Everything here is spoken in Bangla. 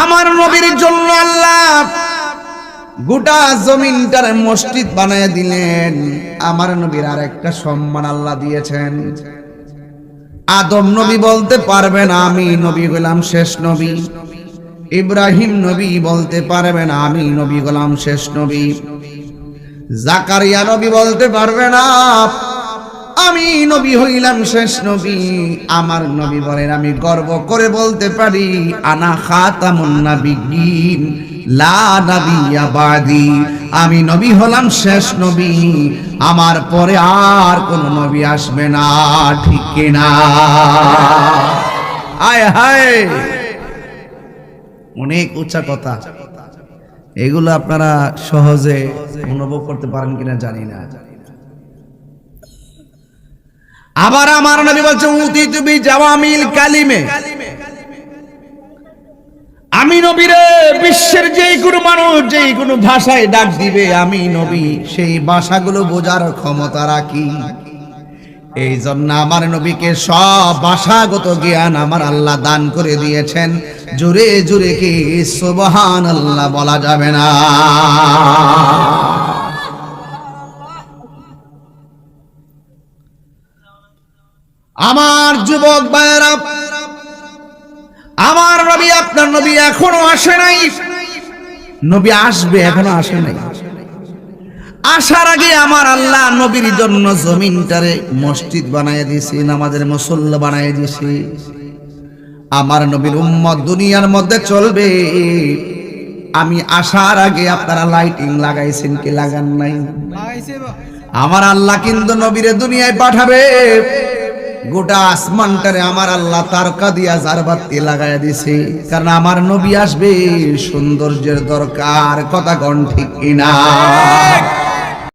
আমার নবীর জন্য আল্লাহ গোটা জমিনটার মসজিদ বানায় দিলেন। আমার নবীর আরেকটা সম্মান আল্লাহ দিয়েছেন। আদম নবী বলতে পারবেন আমি নবী গোলাম শেষ নবী। ইব্রাহিম নবী বলতে পারবেন আমি নবী গোলাম শেষ নবী। জাকারিয়া নবী বলতে পারবে না আমি নবী হইলাম শেষ নবী। আমার নবী বলেন আমি গর্ব করে বলতে পারি আনা খাতামুন নাবিয়্যিন লা নাবিয়্যা বাদি। আমি নবী হলাম শেষ নবী, আমার পরে আর কোন নবী আসবে না। ঠিক কিনা? আয় হায়, অনেক উচ্চ কথা। এগুলো আপনারা সহজে অনুভব করতে পারেন কিনা জানি না। আবার আমার নবী বলছে উতিতু বিজাওয়ামিল কালিমে। আমি নবীরে বিশ্বের যেই কোনো মানুষ যেই কোনো ভাষায় ডাক দিবে আমি নবী সেই ভাষাগুলো বোঝার ক্ষমতা রাখি। এই জন্য আমার নবীকে সব ভাষাগত জ্ঞান আমার আল্লাহ দান করে দিয়েছেন। জোরে জোরে কি সুবহানাল্লাহ বলা যাবে না? আমার যুবক ভাইয়েরা, আমার নবী আপনার নবী এখনো আসে নাই। নবী আসবে, এখনো আসে নাই। আসার আগে আমার আল্লাহ নবীর জন্য জমিনটারে মসজিদ বানায় দিয়েছে, নামাজের মুসল্লা বানায় দিয়েছে। আমার নবীর উম্মত দুনিয়ার মধ্যে চলবে। আমি আসার আগে আপনারা লাইটিং লাগাইছেন কি লাগান নাই? আমার আল্লাহ কিন্তু নবীরে দুনিয়ায় পাঠাবে। গোটা আসমানটারে আমার আল্লাহ তারকা দিয়া জারবাতি লাগাইয়া দিছে, কারণ আমার নবী আসবে। সৌন্দর্যের দরকার, কথা কোন ঠিক কিনা?